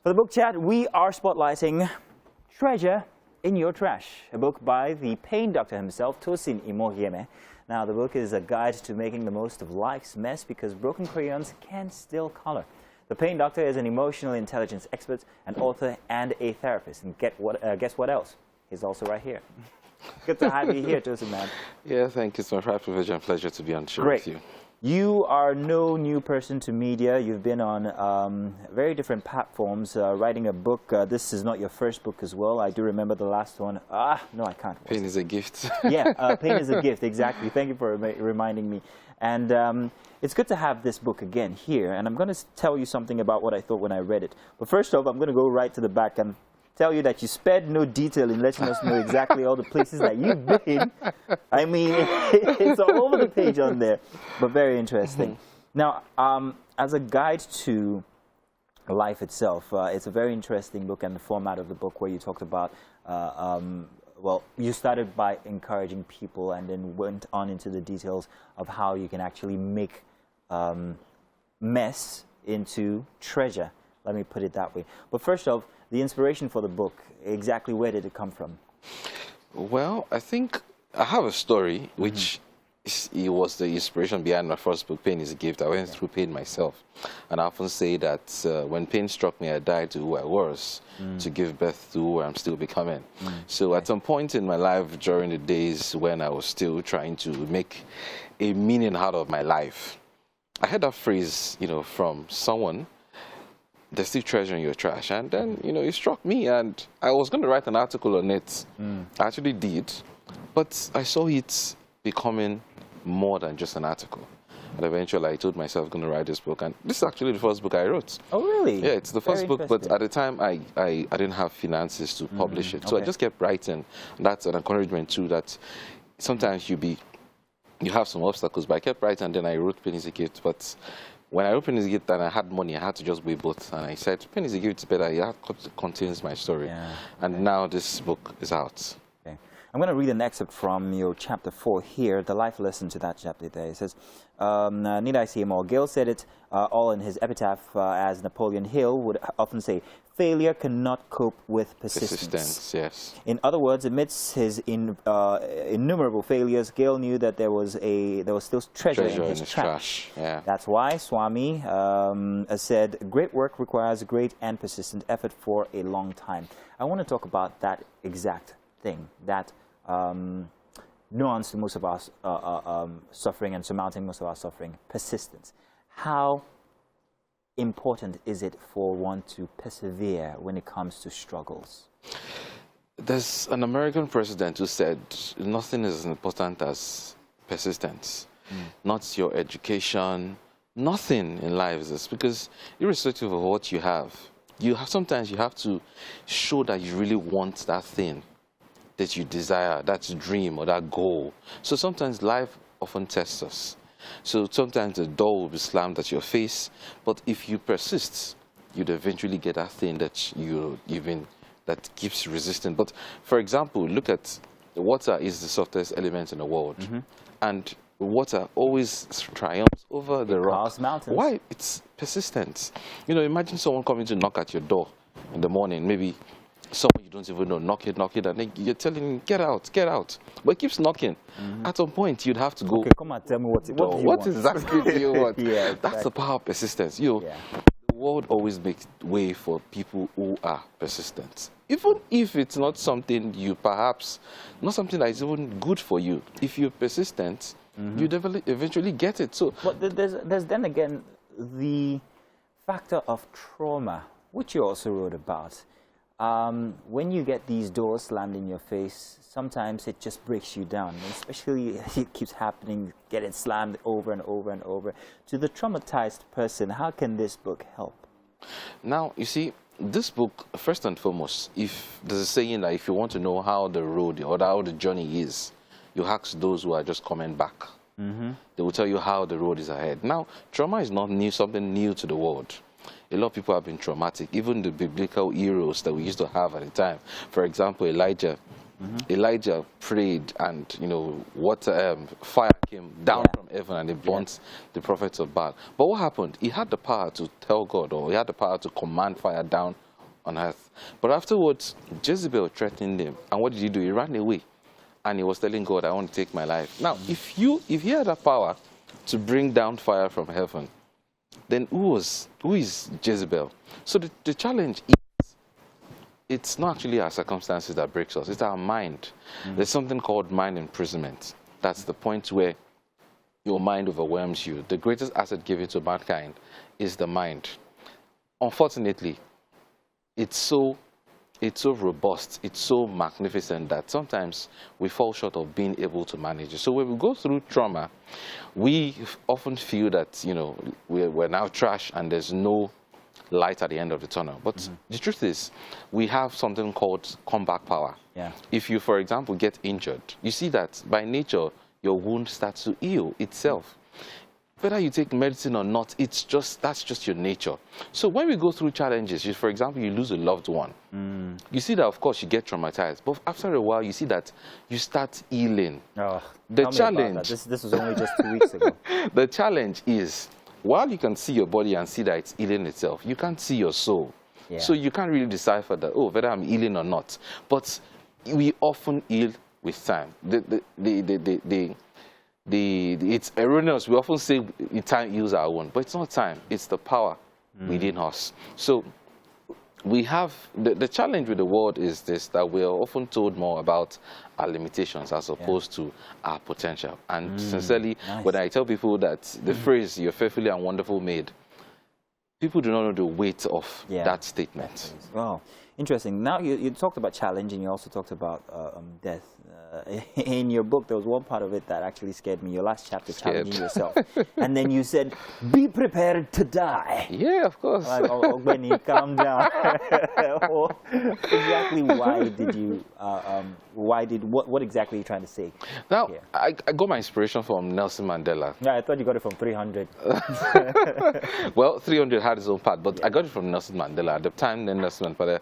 For the book chat, we are spotlighting Treasure in Your Trash, a book by the pain doctor himself, Tosin Imohieme. Now, the book is a guide to making the most of life's mess because broken crayons can still color. The pain doctor is an emotional intelligence expert, an author, and a therapist. And guess what else? He's also right here. Good to have you here, Tosin, man. Yeah, thank you. It's my privilege and pleasure to be on show with you. You are no new person to media. You've been on very different platforms, writing a book. This is not your first book as well. I do remember the last one. No, I can't. Pain is a gift. Yeah, Pain is a gift, exactly. Thank you for reminding me. And it's good to have this book again here. And I'm going to tell you something about what I thought when I read it. But first off, I'm going to go right to the back and tell you that you spared no detail in letting us know exactly all the places that you've been. I mean, it's all over the page on there, but very interesting. Now, as a guide to life itself, it's a very interesting book, and the format of the book where you talked about, well, you started by encouraging people and then went on into the details of how you can actually make mess into treasure. Let me put it that way. But first off, the inspiration for the book, exactly where did it come from? Well, I think I have a story which it was the inspiration behind my first book, Pain is a Gift. I went through pain myself. And I often say that when pain struck me, I died to who I was to give birth to who I'm still becoming. So at some point in my life during the days when I was still trying to make a meaning out of my life, I heard that phrase, from someone, there's still treasure in your trash. And then, it struck me, and I was going to write an article on it. I actually did, but I saw it becoming more than just an article. And eventually I told myself I'm going to write this book, and this is actually the first book I wrote. Oh, really? Yeah, it's the first book, but at the time I didn't have finances to publish it. So I just kept writing. And that's an encouragement too, that sometimes you have some obstacles, but I kept writing, and then I wrote Pain is a Gift. But when I opened Pain is a Gift and I had money, I had to just weigh both. And I said, Pain is a Gift is better. It contains my story. Yeah. And now this book is out. Okay. I'm going to read an excerpt from your chapter 4 here, the life lesson to that chapter there. It says, need I say more? Gale said it all in his epitaph, as Napoleon Hill would often say, failure cannot cope with persistence. Yes. In other words, amidst his innumerable failures, Gale knew that there was still treasure in his trash. Yeah. That's why Swami said, great work requires great and persistent effort for a long time. I want to talk about that exact thing, that nuance to most of our suffering and surmounting most of our suffering, persistence. How important is it for one to persevere when it comes to struggles? There's an American president who said nothing is as important as persistence. Not your education, nothing in life is this, because irrespective of what you have, sometimes you have to show that you really want that thing that you desire, that dream or that goal. So sometimes life often tests us. So sometimes the door will be slammed at your face, but if you persist, you'd eventually get that thing that that keeps resisting. But for example, look at water is the softest element in the world, and water always triumphs over the rock. Mountains. Why? It's persistence. Imagine someone coming to knock at your door in the morning, maybe someone you don't even know, knock it, and then you're telling him, get out, but it keeps knocking. At some point, you'd have to go, okay, come and tell me what exactly do you want? Yeah, exactly. That's the power of persistence. The world always makes way for people who are persistent. Even if it's not something not something that is even good for you. If you're persistent, you eventually get it. So, but there's then again the factor of trauma, which you also wrote about. When you get these doors slammed in your face, sometimes it just breaks you down, especially it keeps happening, getting slammed over and over and over. To the traumatized person, how can this book help? Now, you see, this book, first and foremost, if there's a saying that if you want to know how the road or how the journey is, you ask those who are just coming back. They will tell you how the road is ahead. Now, trauma is not something new to the world. A lot of people have been traumatic, even the biblical heroes that we used to have at the time. For example, Elijah. Elijah prayed, and fire came down from heaven and it burnt the prophets of Baal. But what happened? He had the power to tell God, or he had the power to command fire down on earth. But afterwards, Jezebel threatened him. And what did he do? He ran away. And he was telling God, I want to take my life. Now, if he had the power to bring down fire from heaven, then who is Jezebel? So the challenge is, it's not actually our circumstances that breaks us, it's our mind. There's something called mind imprisonment. That's the point where your mind overwhelms you. The greatest asset given to mankind is the mind. Unfortunately, it's so robust, it's so magnificent that sometimes we fall short of being able to manage it. So when we go through trauma, we often feel that, you know, we're now trash and there's no light at the end of the tunnel. But the truth is, we have something called comeback power. Yeah. If you, for example, get injured, you see that by nature, your wound starts to heal itself. Whether you take medicine or not, that's just your nature. So when we go through challenges, for example, you lose a loved one, you see that, of course, you get traumatized. But after a while, you see that you start healing. Oh, the challenge... This was only just 2 weeks ago. The challenge is, while you can see your body and see that it's healing itself, you can't see your soul. Yeah. So you can't really decipher that, oh, whether I'm healing or not. But we often heal with time. It's erroneous. We often say time heals our wound, but it's not time. It's the power within us. So we have the challenge with the world is this, that we're often told more about our limitations as opposed to our potential. And sincerely, when I tell people that the phrase "you're fearfully and wonderful made," people do not know the weight of that statement. Wow, interesting. Now you talked about challenge, and you also talked about death. In your book, there was one part of it that actually scared me. Your last chapter, challenging yourself, and then you said, "Be prepared to die." Yeah, of course. Like, oh, Benny, calm down. Exactly, why did you? What exactly are you trying to say? Now, here? I got my inspiration from Nelson Mandela. Yeah, I thought you got it from 300. Well, 300 had his own part, but I got it from Nelson Mandela. At the time, then Nelson Mandela,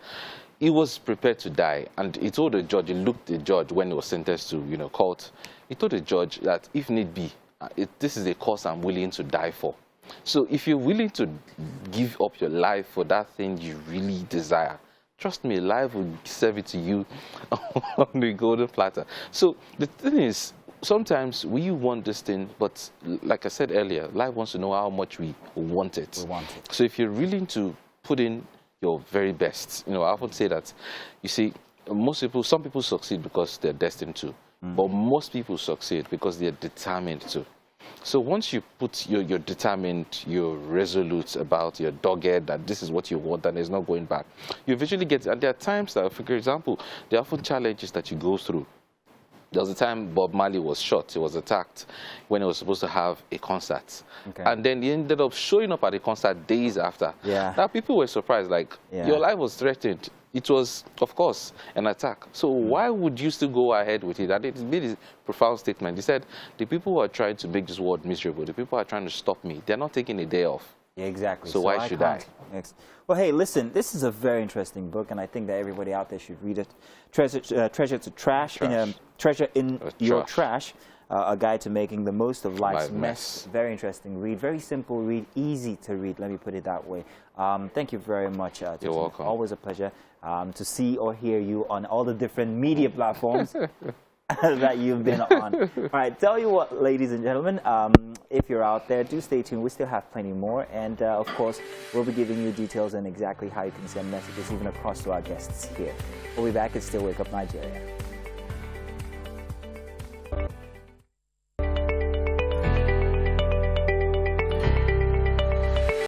he was prepared to die, and he told the judge, he looked the judge when he was sentenced to, court. He told the judge that if need be, this is a cause I'm willing to die for. So if you're willing to give up your life for that thing you really desire, trust me, life will serve it to you on the golden platter. So the thing is, sometimes we want this thing, but like I said earlier, life wants to know how much we want it. We want it. So if you're willing to put in your very best, I often say that, you see, some people succeed because they're destined to, but most people succeed because they're determined to. So once you put you're determined, you're resolute about, you're dogged that this is what you want and there's no going back, you eventually get, and there are times that, for example, there are often challenges that you go through. There was a time Bob Marley was shot. He was attacked when he was supposed to have a concert. Okay. And then he ended up showing up at the concert days after. Yeah. Now people were surprised, like, your life was threatened. It was, of course, an attack. So why would you still go ahead with it? And it made a profound statement. He said, the people who are trying to make this world miserable, the people who are trying to stop me, they're not taking a day off. Yeah, exactly. So why should I? Well, hey, listen, this is a very interesting book, and I think that everybody out there should read it. Treasure to Trash. Treasure in Your Trash. A guide to making the most of life's mess. Very interesting read. Very simple read. Easy to read. Let me put it that way. Thank you very much. You're welcome. Always a pleasure to see or hear you on all the different media platforms that you've been on. All right, tell you what, ladies and gentlemen, if you're out there, do stay tuned. We still have plenty more. And, of course, we'll be giving you details on exactly how you can send messages even across to our guests here. We'll be back. It's Still Wake Up Nigeria.